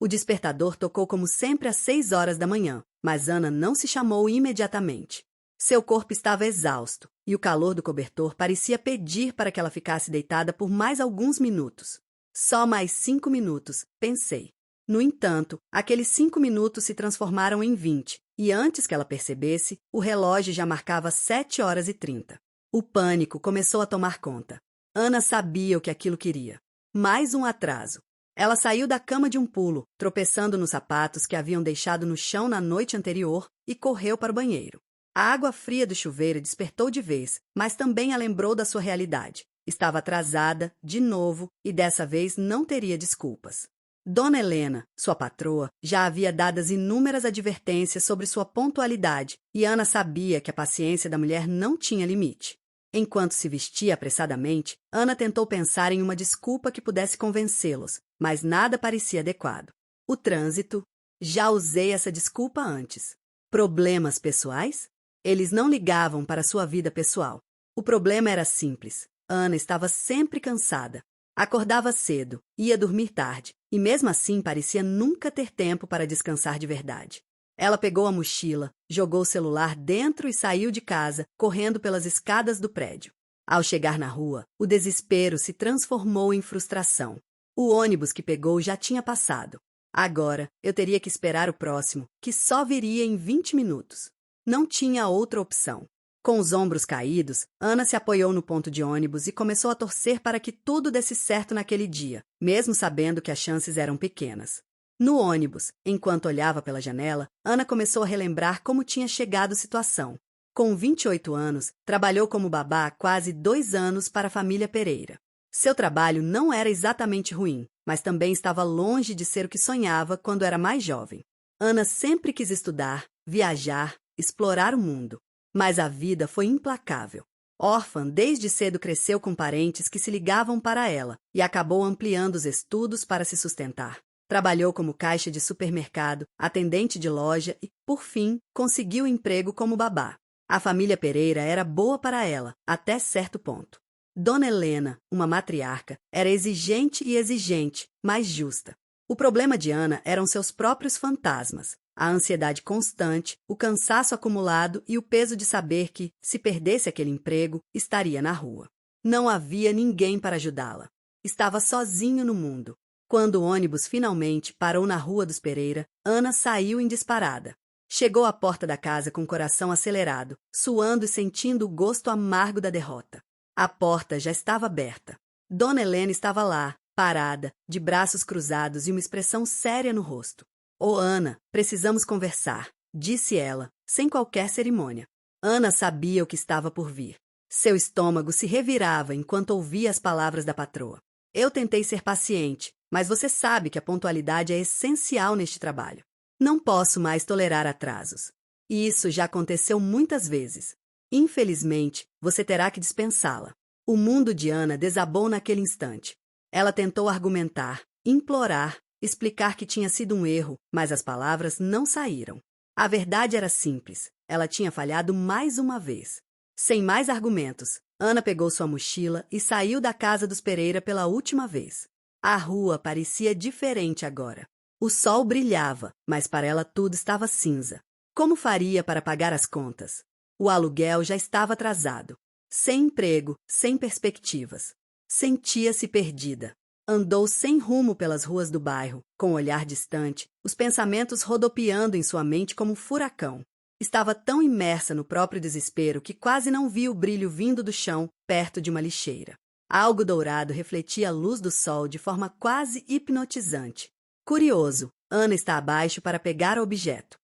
O despertador tocou como sempre às 6 horas da manhã, mas Ana não se chamou imediatamente. Seu corpo estava exausto, e o calor do cobertor parecia pedir para que ela ficasse deitada por mais alguns minutos. Só mais 5 minutos, pensei. No entanto, aqueles 5 minutos se transformaram em 20, e antes que ela percebesse, o relógio já marcava 7h30. O pânico começou a tomar conta. Ana sabia o que aquilo queria. Mais um atraso. Ela saiu da cama de um pulo, tropeçando nos sapatos que haviam deixado no chão na noite anterior, e correu para o banheiro. A água fria do chuveiro despertou de vez, mas também a lembrou da sua realidade. Estava atrasada, de novo, e dessa vez não teria desculpas. Dona Helena, sua patroa, já havia dado inúmeras advertências sobre sua pontualidade, e Ana sabia que a paciência da mulher não tinha limite. Enquanto se vestia apressadamente, Ana tentou pensar em uma desculpa que pudesse convencê-los, mas nada parecia adequado. O trânsito? Já usei essa desculpa antes. Problemas pessoais? Eles não ligavam para sua vida pessoal. O problema era simples. Ana estava sempre cansada. Acordava cedo, ia dormir tarde, e mesmo assim parecia nunca ter tempo para descansar de verdade. Ela pegou a mochila, jogou o celular dentro e saiu de casa, correndo pelas escadas do prédio. Ao chegar na rua, o desespero se transformou em frustração. O ônibus que pegou já tinha passado. Agora, eu teria que esperar o próximo, que só viria em 20 minutos. Não tinha outra opção. Com os ombros caídos, Ana se apoiou no ponto de ônibus e começou a torcer para que tudo desse certo naquele dia, mesmo sabendo que as chances eram pequenas. No ônibus, enquanto olhava pela janela, Ana começou a relembrar como tinha chegado à situação. Com 28 anos, trabalhou como babá há quase 2 anos para a família Pereira. Seu trabalho não era exatamente ruim, mas também estava longe de ser o que sonhava quando era mais jovem. Ana sempre quis estudar, viajar, explorar o mundo. Mas a vida foi implacável. Órfã, desde cedo cresceu com parentes que se ligavam para ela e acabou ampliando os estudos para se sustentar. Trabalhou como caixa de supermercado, atendente de loja e, por fim, conseguiu emprego como babá. A família Pereira era boa para ela, até certo ponto. Dona Helena, uma matriarca, era exigente, mas justa. O problema de Ana eram seus próprios fantasmas. A ansiedade constante, o cansaço acumulado e o peso de saber que, se perdesse aquele emprego, estaria na rua. Não havia ninguém para ajudá-la. Estava sozinho no mundo. Quando o ônibus finalmente parou na rua dos Pereira, Ana saiu em disparada. Chegou à porta da casa com o coração acelerado, suando e sentindo o gosto amargo da derrota. A porta já estava aberta. Dona Helena estava lá, parada, de braços cruzados e uma expressão séria no rosto. "Ô, Ana, precisamos conversar", disse ela, sem qualquer cerimônia. Ana sabia o que estava por vir. Seu estômago se revirava enquanto ouvia as palavras da patroa. "Eu tentei ser paciente, mas você sabe que a pontualidade é essencial neste trabalho. Não posso mais tolerar atrasos. E isso já aconteceu muitas vezes. Infelizmente, você terá que dispensá-la." O mundo de Ana desabou naquele instante. Ela tentou argumentar, implorar, explicar que tinha sido um erro, mas as palavras não saíram. A verdade era simples. Ela tinha falhado mais uma vez. Sem mais argumentos, Ana pegou sua mochila e saiu da casa dos Pereira pela última vez. A rua parecia diferente agora. O sol brilhava, mas para ela tudo estava cinza. Como faria para pagar as contas? O aluguel já estava atrasado. Sem emprego, sem perspectivas. Sentia-se perdida. Andou sem rumo pelas ruas do bairro, com o olhar distante, os pensamentos rodopiando em sua mente como um furacão. Estava tão imersa no próprio desespero que quase não via o brilho vindo do chão, perto de uma lixeira. Algo dourado refletia a luz do sol de forma quase hipnotizante. Curioso, Ana está abaixo para pegar o objeto.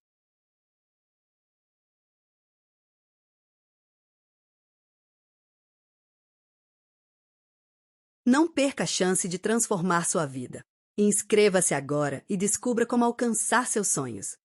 Não perca a chance de transformar sua vida. Inscreva-se agora e descubra como alcançar seus sonhos.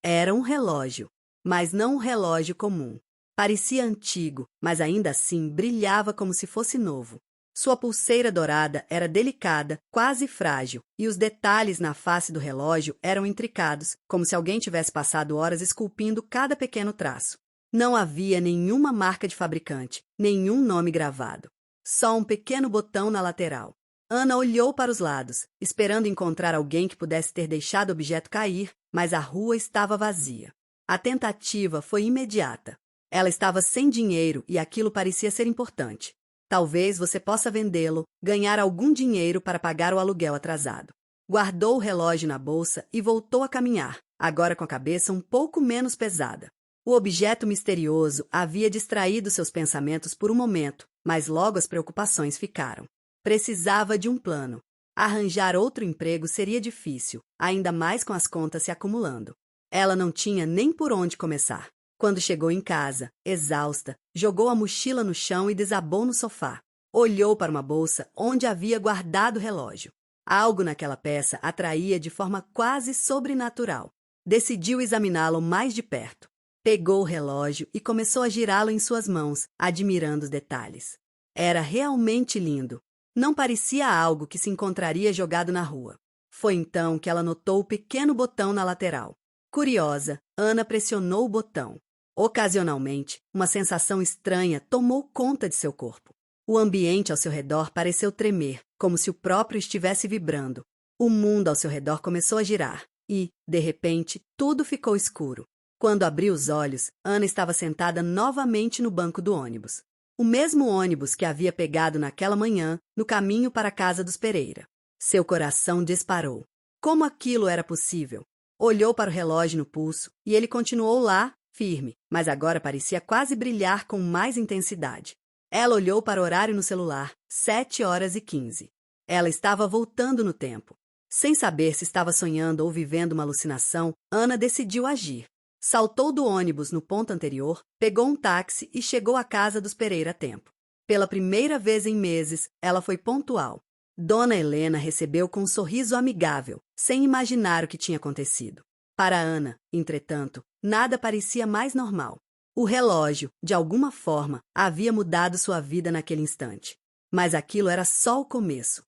Era um relógio, mas não um relógio comum. Parecia antigo, mas ainda assim brilhava como se fosse novo. Sua pulseira dourada era delicada, quase frágil, e os detalhes na face do relógio eram intricados, como se alguém tivesse passado horas esculpindo cada pequeno traço. Não havia nenhuma marca de fabricante, nenhum nome gravado. Só um pequeno botão na lateral. Ana olhou para os lados, esperando encontrar alguém que pudesse ter deixado o objeto cair, mas a rua estava vazia. A tentativa foi imediata. Ela estava sem dinheiro e aquilo parecia ser importante. Talvez você possa vendê-lo, ganhar algum dinheiro para pagar o aluguel atrasado. Guardou o relógio na bolsa e voltou a caminhar, agora com a cabeça um pouco menos pesada. O objeto misterioso havia distraído seus pensamentos por um momento, mas logo as preocupações ficaram. Precisava de um plano. Arranjar outro emprego seria difícil, ainda mais com as contas se acumulando. Ela não tinha nem por onde começar. Quando chegou em casa, exausta, jogou a mochila no chão e desabou no sofá. Olhou para uma bolsa onde havia guardado o relógio. Algo naquela peça atraía de forma quase sobrenatural. Decidiu examiná-lo mais de perto. Pegou o relógio e começou a girá-lo em suas mãos, admirando os detalhes. Era realmente lindo. Não parecia algo que se encontraria jogado na rua. Foi então que ela notou o pequeno botão na lateral. Curiosa, Ana pressionou o botão. Ocasionalmente, uma sensação estranha tomou conta de seu corpo. O ambiente ao seu redor pareceu tremer, como se o próprio estivesse vibrando. O mundo ao seu redor começou a girar e, de repente, tudo ficou escuro. Quando abriu os olhos, Ana estava sentada novamente no banco do ônibus. O mesmo ônibus que havia pegado naquela manhã, no caminho para a casa dos Pereira. Seu coração disparou. Como aquilo era possível? Olhou para o relógio no pulso e ele continuou lá, firme, mas agora parecia quase brilhar com mais intensidade. Ela olhou para o horário no celular, 7h15. Ela estava voltando no tempo. Sem saber se estava sonhando ou vivendo uma alucinação, Ana decidiu agir. Saltou do ônibus no ponto anterior, pegou um táxi e chegou à casa dos Pereira a tempo. Pela primeira vez em meses, ela foi pontual. Dona Helena recebeu com um sorriso amigável, sem imaginar o que tinha acontecido. Para Ana, entretanto, nada parecia mais normal. O relógio, de alguma forma, havia mudado sua vida naquele instante. Mas aquilo era só o começo.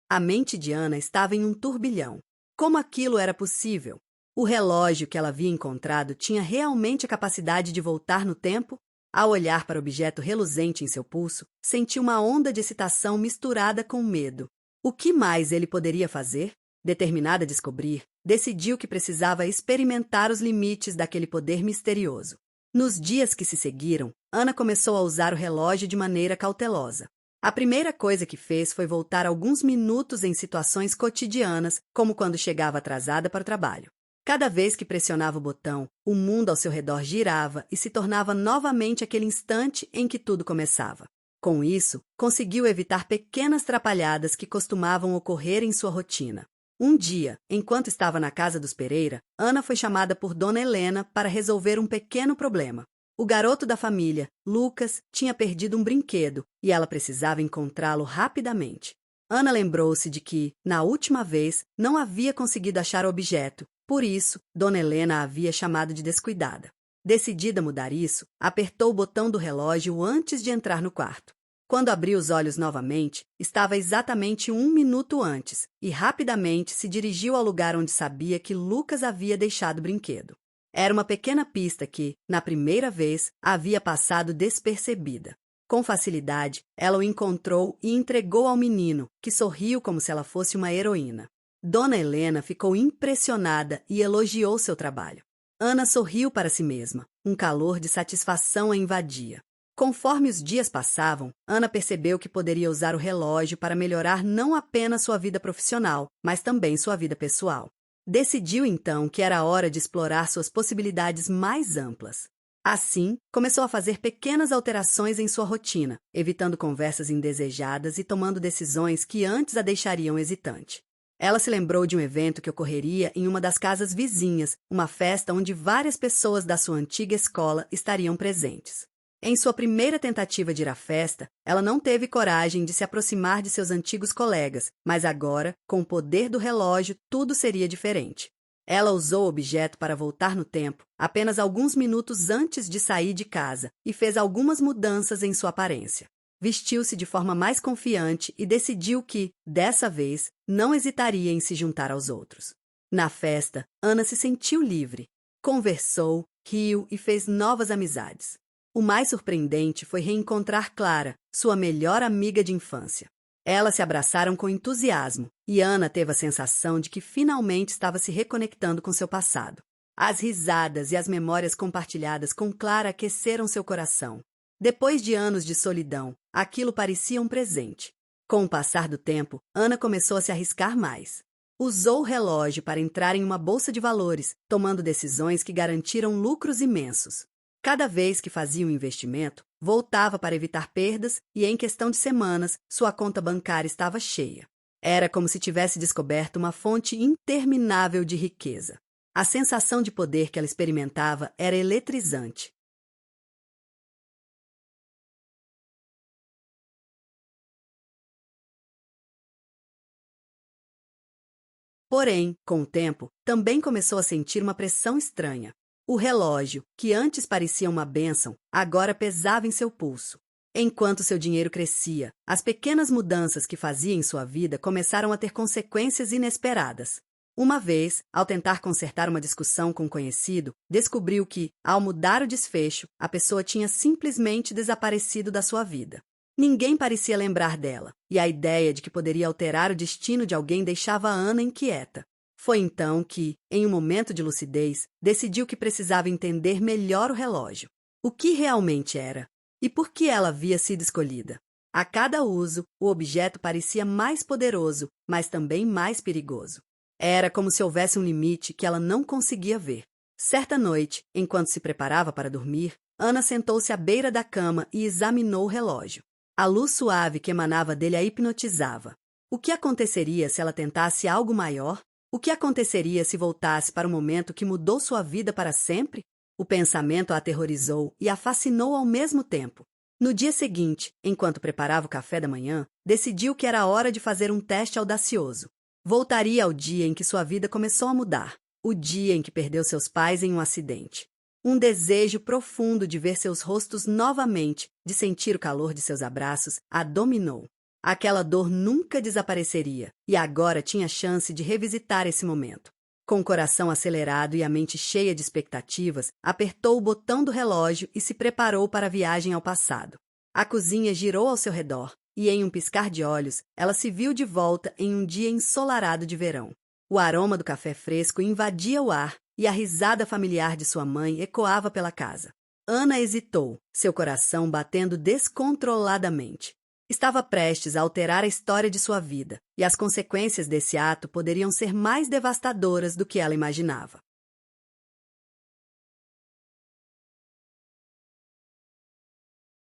A mente de Ana estava em um turbilhão. Como aquilo era possível? O relógio que ela havia encontrado tinha realmente a capacidade de voltar no tempo? Ao olhar para o objeto reluzente em seu pulso, sentiu uma onda de excitação misturada com medo. O que mais ele poderia fazer? Determinada a descobrir, decidiu que precisava experimentar os limites daquele poder misterioso. Nos dias que se seguiram, Ana começou a usar o relógio de maneira cautelosa. A primeira coisa que fez foi voltar alguns minutos em situações cotidianas, como quando chegava atrasada para o trabalho. Cada vez que pressionava o botão, o mundo ao seu redor girava e se tornava novamente aquele instante em que tudo começava. Com isso, conseguiu evitar pequenas trapalhadas que costumavam ocorrer em sua rotina. Um dia, enquanto estava na casa dos Pereira, Ana foi chamada por Dona Helena para resolver um pequeno problema. O garoto da família, Lucas, tinha perdido um brinquedo e ela precisava encontrá-lo rapidamente. Ana lembrou-se de que, na última vez, não havia conseguido achar o objeto, por isso, Dona Helena a havia chamado de descuidada. Decidida a mudar isso, apertou o botão do relógio antes de entrar no quarto. Quando abriu os olhos novamente, estava exatamente 1 minuto antes e rapidamente se dirigiu ao lugar onde sabia que Lucas havia deixado o brinquedo. Era uma pequena pista que, na primeira vez, havia passado despercebida. Com facilidade, ela o encontrou e entregou ao menino, que sorriu como se ela fosse uma heroína. Dona Helena ficou impressionada e elogiou seu trabalho. Ana sorriu para si mesma. Um calor de satisfação a invadia. Conforme os dias passavam, Ana percebeu que poderia usar o relógio para melhorar não apenas sua vida profissional, mas também sua vida pessoal. Decidiu então que era hora de explorar suas possibilidades mais amplas. Assim, começou a fazer pequenas alterações em sua rotina, evitando conversas indesejadas e tomando decisões que antes a deixariam hesitante. Ela se lembrou de um evento que ocorreria em uma das casas vizinhas, uma festa onde várias pessoas da sua antiga escola estariam presentes. Em sua primeira tentativa de ir à festa, ela não teve coragem de se aproximar de seus antigos colegas, mas agora, com o poder do relógio, tudo seria diferente. Ela usou o objeto para voltar no tempo, apenas alguns minutos antes de sair de casa, e fez algumas mudanças em sua aparência. Vestiu-se de forma mais confiante e decidiu que, dessa vez, não hesitaria em se juntar aos outros. Na festa, Ana se sentiu livre. Conversou, riu e fez novas amizades. O mais surpreendente foi reencontrar Clara, sua melhor amiga de infância. Elas se abraçaram com entusiasmo, e Ana teve a sensação de que finalmente estava se reconectando com seu passado. As risadas e as memórias compartilhadas com Clara aqueceram seu coração. Depois de anos de solidão, aquilo parecia um presente. Com o passar do tempo, Ana começou a se arriscar mais. Usou o relógio para entrar em uma bolsa de valores, tomando decisões que garantiram lucros imensos. Cada vez que fazia um investimento, voltava para evitar perdas e, em questão de semanas, sua conta bancária estava cheia. Era como se tivesse descoberto uma fonte interminável de riqueza. A sensação de poder que ela experimentava era eletrizante. Porém, com o tempo, também começou a sentir uma pressão estranha. O relógio, que antes parecia uma bênção, agora pesava em seu pulso. Enquanto seu dinheiro crescia, as pequenas mudanças que fazia em sua vida começaram a ter consequências inesperadas. Uma vez, ao tentar consertar uma discussão com um conhecido, descobriu que, ao mudar o desfecho, a pessoa tinha simplesmente desaparecido da sua vida. Ninguém parecia lembrar dela, e a ideia de que poderia alterar o destino de alguém deixava Ana inquieta. Foi então que, em um momento de lucidez, decidiu que precisava entender melhor o relógio. O que realmente era? E por que ela havia sido escolhida? A cada uso, o objeto parecia mais poderoso, mas também mais perigoso. Era como se houvesse um limite que ela não conseguia ver. Certa noite, enquanto se preparava para dormir, Ana sentou-se à beira da cama e examinou o relógio. A luz suave que emanava dele a hipnotizava. O que aconteceria se ela tentasse algo maior? O que aconteceria se voltasse para o momento que mudou sua vida para sempre? O pensamento a aterrorizou e a fascinou ao mesmo tempo. No dia seguinte, enquanto preparava o café da manhã, decidiu que era hora de fazer um teste audacioso. Voltaria ao dia em que sua vida começou a mudar, o dia em que perdeu seus pais em um acidente. Um desejo profundo de ver seus rostos novamente, de sentir o calor de seus abraços, a dominou. Aquela dor nunca desapareceria, e agora tinha chance de revisitar esse momento. Com o coração acelerado e a mente cheia de expectativas, apertou o botão do relógio e se preparou para a viagem ao passado. A cozinha girou ao seu redor, e em um piscar de olhos, ela se viu de volta em um dia ensolarado de verão. O aroma do café fresco invadia o ar, e a risada familiar de sua mãe ecoava pela casa. Ana hesitou, seu coração batendo descontroladamente. Estava prestes a alterar a história de sua vida, e as consequências desse ato poderiam ser mais devastadoras do que ela imaginava.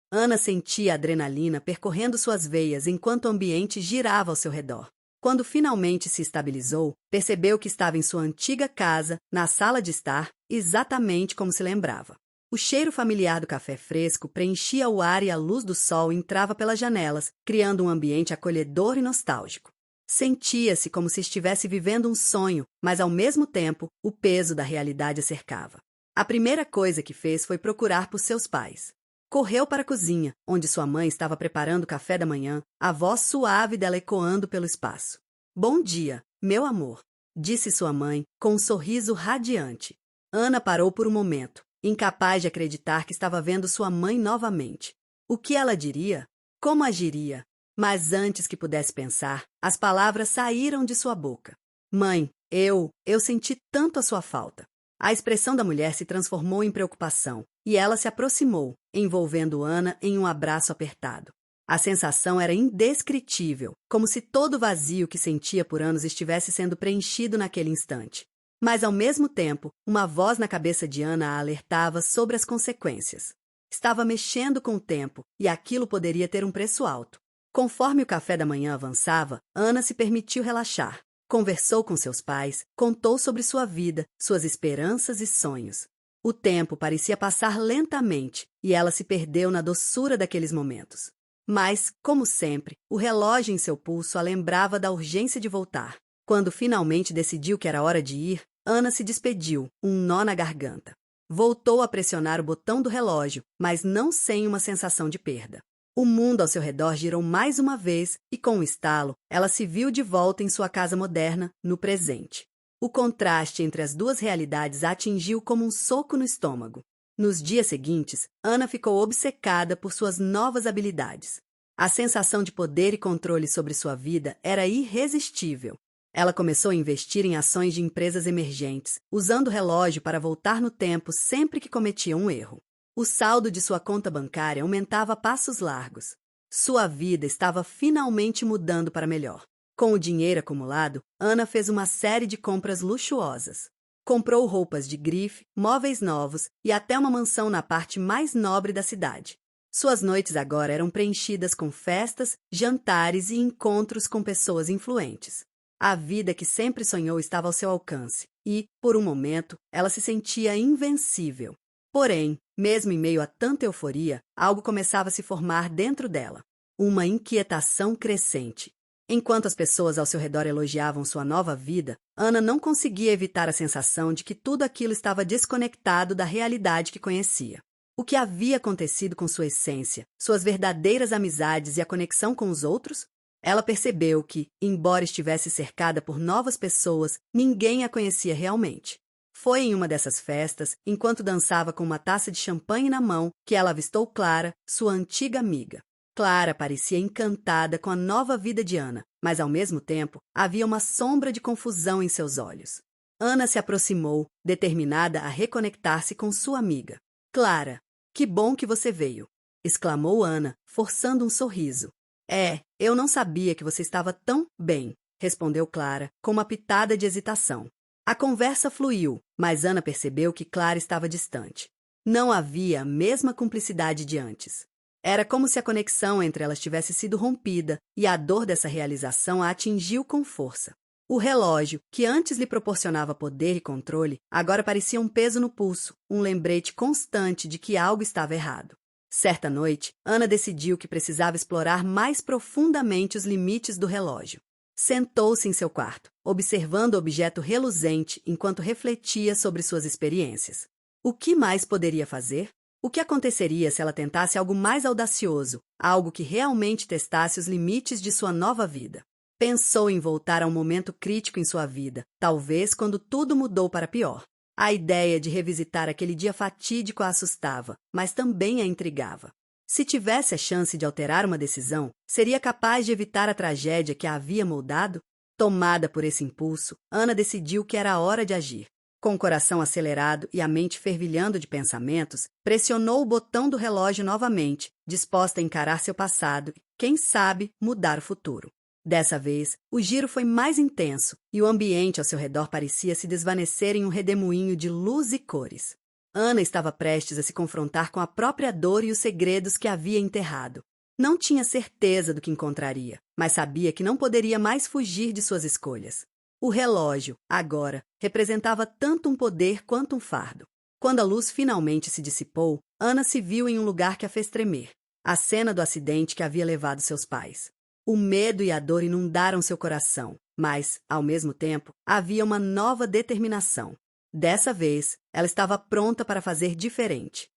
Ana sentia a adrenalina percorrendo suas veias enquanto o ambiente girava ao seu redor. Quando finalmente se estabilizou, percebeu que estava em sua antiga casa, na sala de estar, exatamente como se lembrava. O cheiro familiar do café fresco preenchia o ar e a luz do sol entrava pelas janelas, criando um ambiente acolhedor e nostálgico. Sentia-se como se estivesse vivendo um sonho, mas ao mesmo tempo, o peso da realidade a cercava. A primeira coisa que fez foi procurar por seus pais. Correu para a cozinha, onde sua mãe estava preparando o café da manhã, a voz suave dela ecoando pelo espaço. "Bom dia, meu amor", disse sua mãe, com um sorriso radiante. Ana parou por um momento, incapaz de acreditar que estava vendo sua mãe novamente. O que ela diria? Como agiria? Mas antes que pudesse pensar, as palavras saíram de sua boca. "Mãe, eu senti tanto a sua falta." A expressão da mulher se transformou em preocupação, e ela se aproximou, envolvendo Ana em um abraço apertado. A sensação era indescritível, como se todo o vazio que sentia por anos estivesse sendo preenchido naquele instante. Mas, ao mesmo tempo, uma voz na cabeça de Ana a alertava sobre as consequências. Estava mexendo com o tempo, e aquilo poderia ter um preço alto. Conforme o café da manhã avançava, Ana se permitiu relaxar. Conversou com seus pais, contou sobre sua vida, suas esperanças e sonhos. O tempo parecia passar lentamente, e ela se perdeu na doçura daqueles momentos. Mas, como sempre, o relógio em seu pulso a lembrava da urgência de voltar. Quando finalmente decidiu que era hora de ir, Ana se despediu, um nó na garganta. Voltou a pressionar o botão do relógio, mas não sem uma sensação de perda. O mundo ao seu redor girou mais uma vez e, com um estalo, ela se viu de volta em sua casa moderna, no presente. O contraste entre as duas realidades a atingiu como um soco no estômago. Nos dias seguintes, Ana ficou obcecada por suas novas habilidades. A sensação de poder e controle sobre sua vida era irresistível. Ela começou a investir em ações de empresas emergentes, usando o relógio para voltar no tempo sempre que cometia um erro. O saldo de sua conta bancária aumentava a passos largos. Sua vida estava finalmente mudando para melhor. Com o dinheiro acumulado, Ana fez uma série de compras luxuosas. Comprou roupas de grife, móveis novos e até uma mansão na parte mais nobre da cidade. Suas noites agora eram preenchidas com festas, jantares e encontros com pessoas influentes. A vida que sempre sonhou estava ao seu alcance e, por um momento, ela se sentia invencível. Porém, mesmo em meio a tanta euforia, algo começava a se formar dentro dela. Uma inquietação crescente. Enquanto as pessoas ao seu redor elogiavam sua nova vida, Ana não conseguia evitar a sensação de que tudo aquilo estava desconectado da realidade que conhecia. O que havia acontecido com sua essência, suas verdadeiras amizades e a conexão com os outros? Ela percebeu que, embora estivesse cercada por novas pessoas, ninguém a conhecia realmente. Foi em uma dessas festas, enquanto dançava com uma taça de champanhe na mão, que ela avistou Clara, sua antiga amiga. Clara parecia encantada com a nova vida de Ana, mas, ao mesmo tempo, havia uma sombra de confusão em seus olhos. Ana se aproximou, determinada a reconectar-se com sua amiga. — Clara, que bom que você veio! Exclamou Ana, forçando um sorriso. — Eu não sabia que você estava tão bem, respondeu Clara, com uma pitada de hesitação. A conversa fluiu, mas Ana percebeu que Clara estava distante. Não havia a mesma cumplicidade de antes. Era como se a conexão entre elas tivesse sido rompida e a dor dessa realização a atingiu com força. O relógio, que antes lhe proporcionava poder e controle, agora parecia um peso no pulso, um lembrete constante de que algo estava errado. Certa noite, Ana decidiu que precisava explorar mais profundamente os limites do relógio. Sentou-se em seu quarto, observando o objeto reluzente enquanto refletia sobre suas experiências. O que mais poderia fazer? O que aconteceria se ela tentasse algo mais audacioso, algo que realmente testasse os limites de sua nova vida? Pensou em voltar a um momento crítico em sua vida, talvez quando tudo mudou para pior. A ideia de revisitar aquele dia fatídico a assustava, mas também a intrigava. Se tivesse a chance de alterar uma decisão, seria capaz de evitar a tragédia que a havia moldado? Tomada por esse impulso, Ana decidiu que era a hora de agir. Com o coração acelerado e a mente fervilhando de pensamentos, pressionou o botão do relógio novamente, disposta a encarar seu passado e, quem sabe, mudar o futuro. Dessa vez, o giro foi mais intenso e o ambiente ao seu redor parecia se desvanecer em um redemoinho de luz e cores. Ana estava prestes a se confrontar com a própria dor e os segredos que havia enterrado. Não tinha certeza do que encontraria, mas sabia que não poderia mais fugir de suas escolhas. O relógio, agora, representava tanto um poder quanto um fardo. Quando a luz finalmente se dissipou, Ana se viu em um lugar que a fez tremer. A cena do acidente que havia levado seus pais. O medo e a dor inundaram seu coração, mas, ao mesmo tempo, havia uma nova determinação. Dessa vez, ela estava pronta para fazer diferente.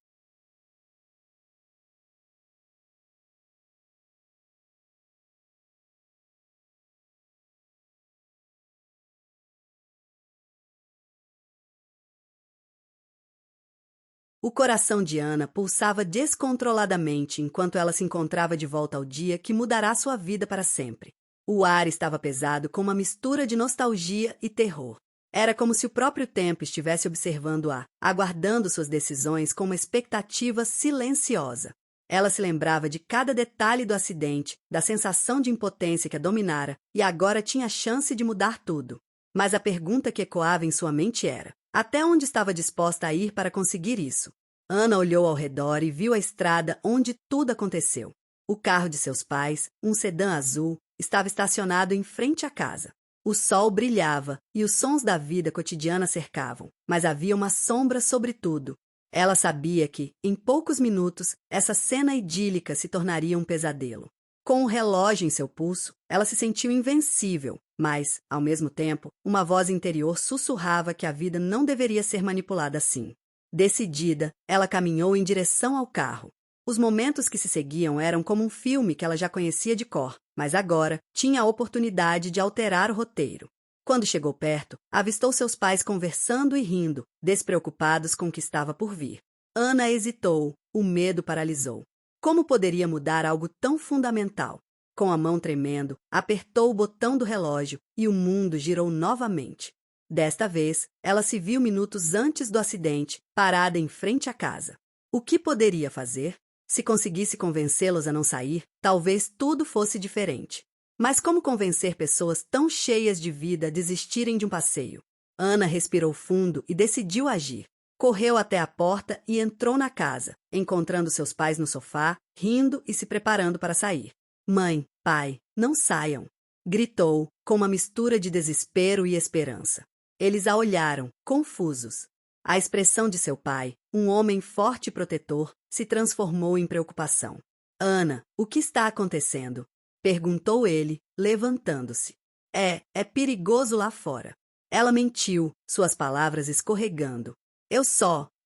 O coração de Ana pulsava descontroladamente enquanto ela se encontrava de volta ao dia que mudará sua vida para sempre. O ar estava pesado com uma mistura de nostalgia e terror. Era como se o próprio tempo estivesse observando-a, aguardando suas decisões com uma expectativa silenciosa. Ela se lembrava de cada detalhe do acidente, da sensação de impotência que a dominara, e agora tinha a chance de mudar tudo. Mas a pergunta que ecoava em sua mente era: até onde estava disposta a ir para conseguir isso? Ana olhou ao redor e viu a estrada onde tudo aconteceu. O carro de seus pais, um sedã azul, estava estacionado em frente à casa. O sol brilhava e os sons da vida cotidiana cercavam, mas havia uma sombra sobre tudo. Ela sabia que, em poucos minutos, essa cena idílica se tornaria um pesadelo. Com o relógio em seu pulso, ela se sentiu invencível, mas, ao mesmo tempo, uma voz interior sussurrava que a vida não deveria ser manipulada assim. Decidida, ela caminhou em direção ao carro. Os momentos que se seguiam eram como um filme que ela já conhecia de cor, mas agora tinha a oportunidade de alterar o roteiro. Quando chegou perto, avistou seus pais conversando e rindo, despreocupados com o que estava por vir. Ana hesitou, o medo paralisou. Como poderia mudar algo tão fundamental? Com a mão tremendo, apertou o botão do relógio e o mundo girou novamente. Desta vez, ela se viu minutos antes do acidente, parada em frente à casa. O que poderia fazer? Se conseguisse convencê-los a não sair, talvez tudo fosse diferente. Mas como convencer pessoas tão cheias de vida a desistirem de um passeio? Ana respirou fundo e decidiu agir. Correu até a porta e entrou na casa, encontrando seus pais no sofá, rindo e se preparando para sair. Mãe, pai, não saiam! Gritou, com uma mistura de desespero e esperança. Eles a olharam, confusos. A expressão de seu pai, um homem forte e protetor, se transformou em preocupação. Ana, o que está acontecendo? Perguntou ele, levantando-se. É perigoso lá fora. Ela mentiu, suas palavras escorregando. Eu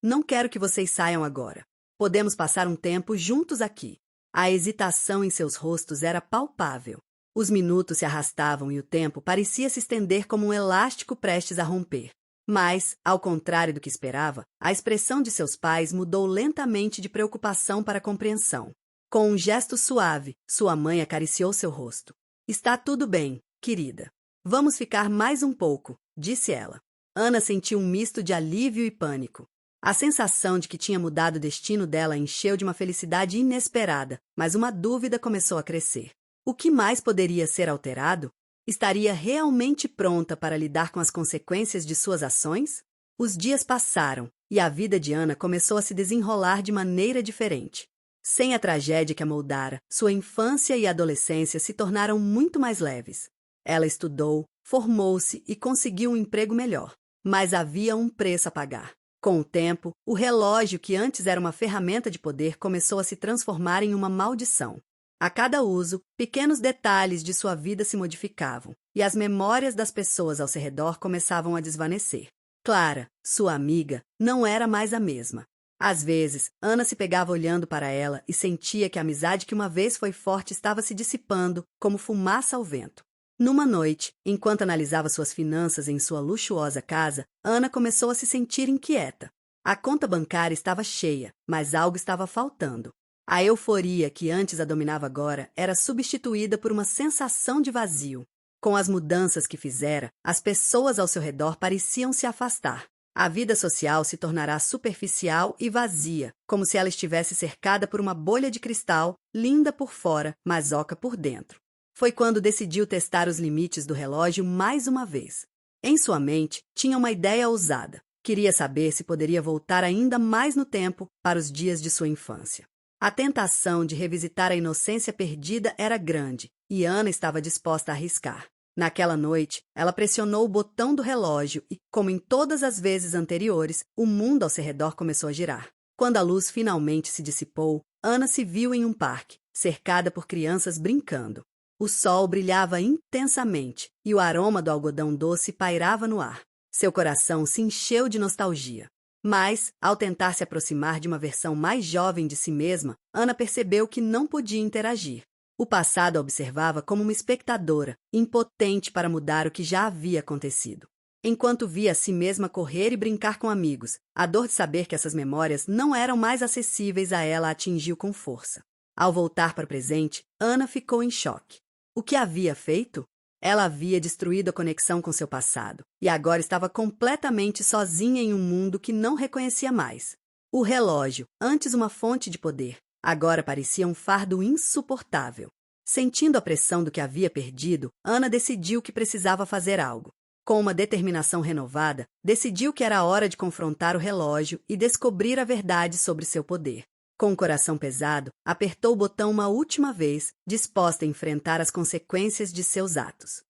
não quero que vocês saiam agora. Podemos passar um tempo juntos aqui. A hesitação em seus rostos era palpável. Os minutos se arrastavam e o tempo parecia se estender como um elástico prestes a romper. Mas, ao contrário do que esperava, a expressão de seus pais mudou lentamente de preocupação para compreensão. Com um gesto suave, sua mãe acariciou seu rosto. Está tudo bem, querida. Vamos ficar mais um pouco, disse ela. Ana sentiu um misto de alívio e pânico. A sensação de que tinha mudado o destino dela encheu de uma felicidade inesperada, mas uma dúvida começou a crescer. O que mais poderia ser alterado? Estaria realmente pronta para lidar com as consequências de suas ações? Os dias passaram e a vida de Ana começou a se desenrolar de maneira diferente. Sem a tragédia que a moldara, sua infância e adolescência se tornaram muito mais leves. Ela estudou, formou-se e conseguiu um emprego melhor. Mas havia um preço a pagar. Com o tempo, o relógio, que antes era uma ferramenta de poder, começou a se transformar em uma maldição. A cada uso, pequenos detalhes de sua vida se modificavam, e as memórias das pessoas ao seu redor começavam a desvanecer. Clara, sua amiga, não era mais a mesma. Às vezes, Ana se pegava olhando para ela e sentia que a amizade que uma vez foi forte estava se dissipando, como fumaça ao vento. Numa noite, enquanto analisava suas finanças em sua luxuosa casa, Ana começou a se sentir inquieta. A conta bancária estava cheia, mas algo estava faltando. A euforia que antes a dominava agora era substituída por uma sensação de vazio. Com as mudanças que fizera, as pessoas ao seu redor pareciam se afastar. A vida social se tornará superficial e vazia, como se ela estivesse cercada por uma bolha de cristal, linda por fora, mas oca por dentro. Foi quando decidiu testar os limites do relógio mais uma vez. Em sua mente, tinha uma ideia ousada. Queria saber se poderia voltar ainda mais no tempo para os dias de sua infância. A tentação de revisitar a inocência perdida era grande, e Ana estava disposta a arriscar. Naquela noite, ela pressionou o botão do relógio e, como em todas as vezes anteriores, o mundo ao seu redor começou a girar. Quando a luz finalmente se dissipou, Ana se viu em um parque, cercada por crianças brincando. O sol brilhava intensamente e o aroma do algodão doce pairava no ar. Seu coração se encheu de nostalgia. Mas, ao tentar se aproximar de uma versão mais jovem de si mesma, Ana percebeu que não podia interagir. O passado a observava como uma espectadora, impotente para mudar o que já havia acontecido. Enquanto via a si mesma correr e brincar com amigos, a dor de saber que essas memórias não eram mais acessíveis a ela a atingiu com força. Ao voltar para o presente, Ana ficou em choque. O que havia feito? Ela havia destruído a conexão com seu passado, e agora estava completamente sozinha em um mundo que não reconhecia mais. O relógio, antes uma fonte de poder, agora parecia um fardo insuportável. Sentindo a pressão do que havia perdido, Ana decidiu que precisava fazer algo. Com uma determinação renovada, decidiu que era hora de confrontar o relógio e descobrir a verdade sobre seu poder. Com o coração pesado, apertou o botão uma última vez, disposta a enfrentar as consequências de seus atos.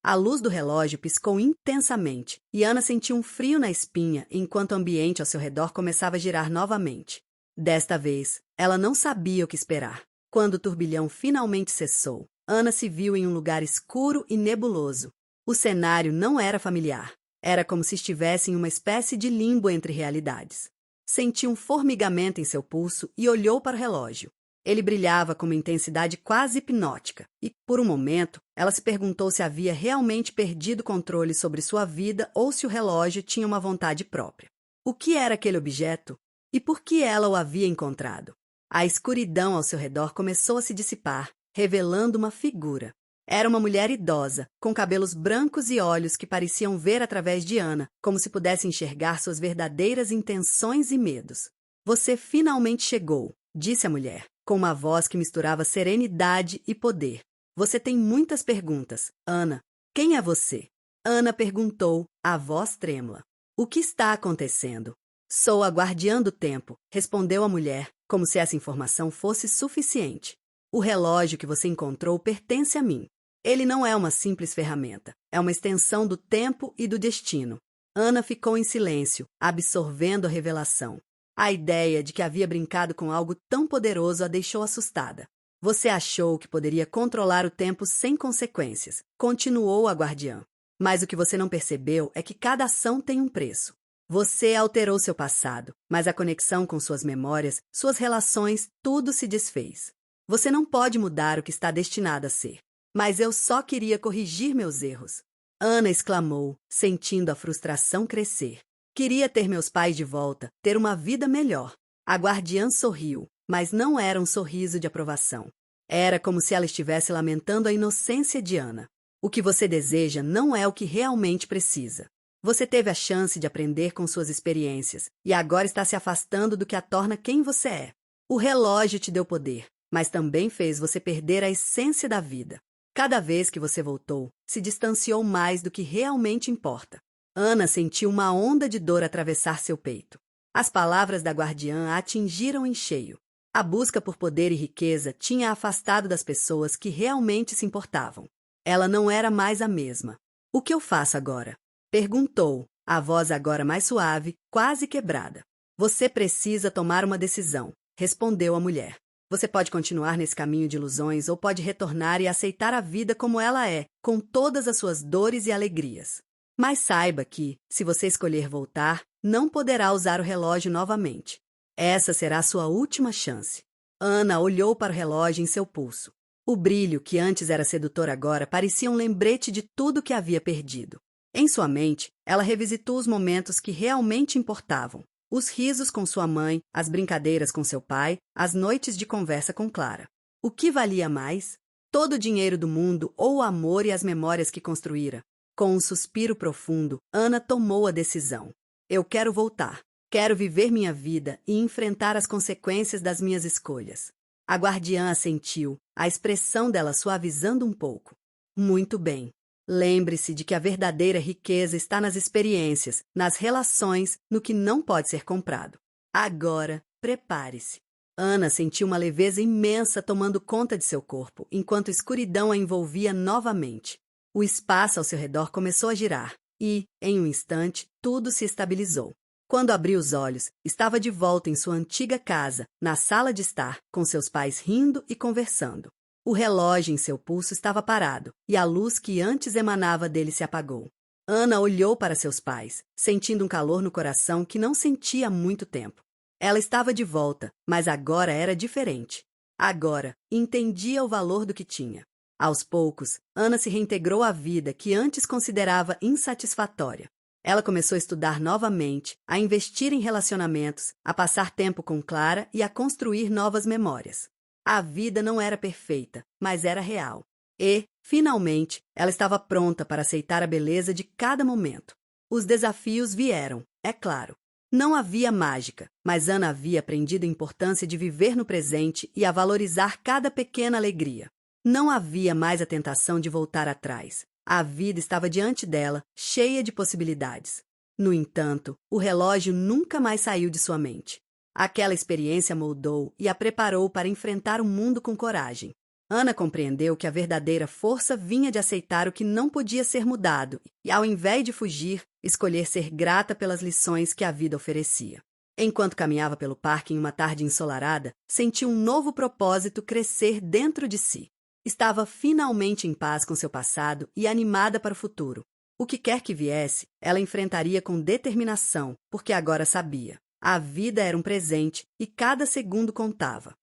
A luz do relógio piscou intensamente e Ana sentiu um frio na espinha enquanto o ambiente ao seu redor começava a girar novamente. Desta vez, ela não sabia o que esperar. Quando o turbilhão finalmente cessou, Ana se viu em um lugar escuro e nebuloso. O cenário não era familiar. Era como se estivesse em uma espécie de limbo entre realidades. Sentiu um formigamento em seu pulso e olhou para o relógio. Ele brilhava com uma intensidade quase hipnótica, e, por um momento, ela se perguntou se havia realmente perdido o controle sobre sua vida ou se o relógio tinha uma vontade própria. O que era aquele objeto? E por que ela o havia encontrado? A escuridão ao seu redor começou a se dissipar, revelando uma figura. Era uma mulher idosa, com cabelos brancos e olhos que pareciam ver através de Ana, como se pudesse enxergar suas verdadeiras intenções e medos. Você finalmente chegou, disse a mulher, com uma voz que misturava serenidade e poder. Você tem muitas perguntas, Ana. Quem é você? Ana perguntou, a voz trêmula. O que está acontecendo? Sou a guardiã do tempo, respondeu a mulher, como se essa informação fosse suficiente. O relógio que você encontrou pertence a mim. Ele não é uma simples ferramenta, é uma extensão do tempo e do destino. Ana ficou em silêncio, absorvendo a revelação. A ideia de que havia brincado com algo tão poderoso a deixou assustada. Você achou que poderia controlar o tempo sem consequências, continuou a guardiã. Mas o que você não percebeu é que cada ação tem um preço. Você alterou seu passado, mas a conexão com suas memórias, suas relações, tudo se desfez. Você não pode mudar o que está destinado a ser. Mas eu só queria corrigir meus erros. Ana exclamou, sentindo a frustração crescer. Queria ter meus pais de volta, ter uma vida melhor. A guardiã sorriu, mas não era um sorriso de aprovação. Era como se ela estivesse lamentando a inocência de Ana. O que você deseja não é o que realmente precisa. Você teve a chance de aprender com suas experiências e agora está se afastando do que a torna quem você é. O relógio te deu poder, mas também fez você perder a essência da vida. Cada vez que você voltou, se distanciou mais do que realmente importa. Ana sentiu uma onda de dor atravessar seu peito. As palavras da guardiã a atingiram em cheio. A busca por poder e riqueza tinha a afastado das pessoas que realmente se importavam. Ela não era mais a mesma. O que eu faço agora? Perguntou, a voz agora mais suave, quase quebrada. Você precisa tomar uma decisão, respondeu a mulher. Você pode continuar nesse caminho de ilusões ou pode retornar e aceitar a vida como ela é, com todas as suas dores e alegrias. Mas saiba que, se você escolher voltar, não poderá usar o relógio novamente. Essa será a sua última chance. Ana olhou para o relógio em seu pulso. O brilho, que antes era sedutor agora, parecia um lembrete de tudo que havia perdido. Em sua mente, ela revisitou os momentos que realmente importavam. Os risos com sua mãe, as brincadeiras com seu pai, as noites de conversa com Clara. O que valia mais? Todo o dinheiro do mundo ou o amor e as memórias que construíra? Com um suspiro profundo, Ana tomou a decisão. Eu quero voltar. Quero viver minha vida e enfrentar as consequências das minhas escolhas. A guardiã assentiu, a expressão dela suavizando um pouco. Muito bem. Lembre-se de que a verdadeira riqueza está nas experiências, nas relações, no que não pode ser comprado. Agora, prepare-se. Ana sentiu uma leveza imensa tomando conta de seu corpo, enquanto a escuridão a envolvia novamente. O espaço ao seu redor começou a girar e, em um instante, tudo se estabilizou. Quando abriu os olhos, estava de volta em sua antiga casa, na sala de estar, com seus pais rindo e conversando. O relógio em seu pulso estava parado, e a luz que antes emanava dele se apagou. Ana olhou para seus pais, sentindo um calor no coração que não sentia há muito tempo. Ela estava de volta, mas agora era diferente. Agora, entendia o valor do que tinha. Aos poucos, Ana se reintegrou à vida que antes considerava insatisfatória. Ela começou a estudar novamente, a investir em relacionamentos, a passar tempo com Clara e a construir novas memórias. A vida não era perfeita, mas era real. E, finalmente, ela estava pronta para aceitar a beleza de cada momento. Os desafios vieram, é claro. Não havia mágica, mas Ana havia aprendido a importância de viver no presente e a valorizar cada pequena alegria. Não havia mais a tentação de voltar atrás. A vida estava diante dela, cheia de possibilidades. No entanto, o relógio nunca mais saiu de sua mente. Aquela experiência moldou e a preparou para enfrentar o mundo com coragem. Ana compreendeu que a verdadeira força vinha de aceitar o que não podia ser mudado e, ao invés de fugir, escolher ser grata pelas lições que a vida oferecia. Enquanto caminhava pelo parque em uma tarde ensolarada, sentiu um novo propósito crescer dentro de si. Estava finalmente em paz com seu passado e animada para o futuro. O que quer que viesse, ela enfrentaria com determinação, porque agora sabia. A vida era um presente e cada segundo contava.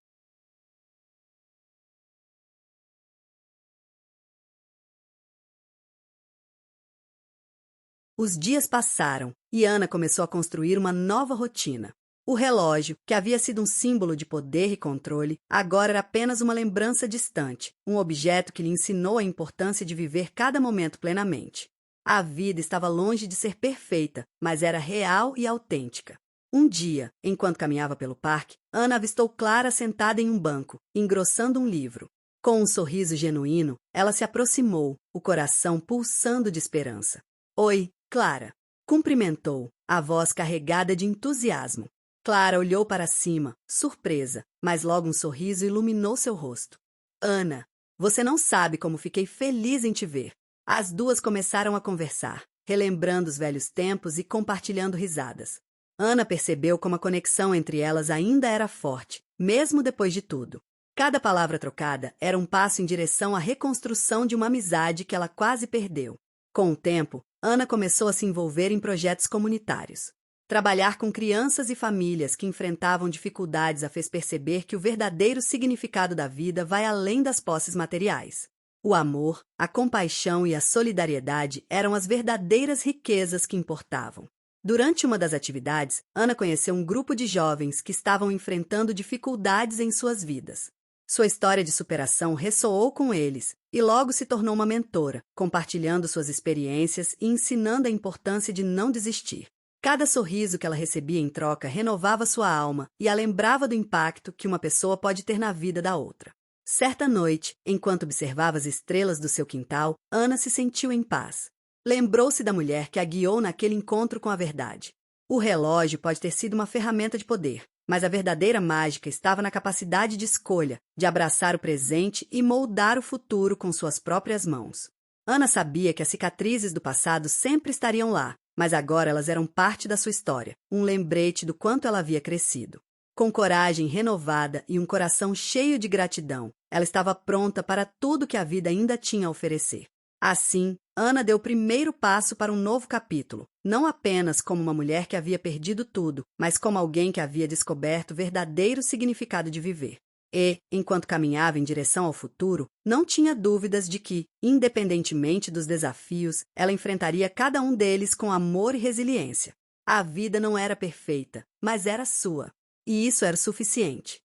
Os dias passaram e Ana começou a construir uma nova rotina. O relógio, que havia sido um símbolo de poder e controle, agora era apenas uma lembrança distante, um objeto que lhe ensinou a importância de viver cada momento plenamente. A vida estava longe de ser perfeita, mas era real e autêntica. Um dia, enquanto caminhava pelo parque, Ana avistou Clara sentada em um banco, engrossando um livro. Com um sorriso genuíno, ela se aproximou, o coração pulsando de esperança. Oi, Clara, cumprimentou, a voz carregada de entusiasmo. Clara olhou para cima, surpresa, mas logo um sorriso iluminou seu rosto. Ana, você não sabe como fiquei feliz em te ver. As duas começaram a conversar, relembrando os velhos tempos e compartilhando risadas. Ana percebeu como a conexão entre elas ainda era forte, mesmo depois de tudo. Cada palavra trocada era um passo em direção à reconstrução de uma amizade que ela quase perdeu. Com o tempo, Ana começou a se envolver em projetos comunitários. Trabalhar com crianças e famílias que enfrentavam dificuldades a fez perceber que o verdadeiro significado da vida vai além das posses materiais. O amor, a compaixão e a solidariedade eram as verdadeiras riquezas que importavam. Durante uma das atividades, Ana conheceu um grupo de jovens que estavam enfrentando dificuldades em suas vidas. Sua história de superação ressoou com eles e logo se tornou uma mentora, compartilhando suas experiências e ensinando a importância de não desistir. Cada sorriso que ela recebia em troca renovava sua alma e a lembrava do impacto que uma pessoa pode ter na vida da outra. Certa noite, enquanto observava as estrelas do seu quintal, Ana se sentiu em paz. Lembrou-se da mulher que a guiou naquele encontro com a verdade. O relógio pode ter sido uma ferramenta de poder, mas a verdadeira mágica estava na capacidade de escolha, de abraçar o presente e moldar o futuro com suas próprias mãos. Ana sabia que as cicatrizes do passado sempre estariam lá, mas agora elas eram parte da sua história, um lembrete do quanto ela havia crescido. Com coragem renovada e um coração cheio de gratidão, ela estava pronta para tudo que a vida ainda tinha a oferecer. Assim, Ana deu o primeiro passo para um novo capítulo, não apenas como uma mulher que havia perdido tudo, mas como alguém que havia descoberto o verdadeiro significado de viver. E, enquanto caminhava em direção ao futuro, não tinha dúvidas de que, independentemente dos desafios, ela enfrentaria cada um deles com amor e resiliência. A vida não era perfeita, mas era sua. E isso era suficiente.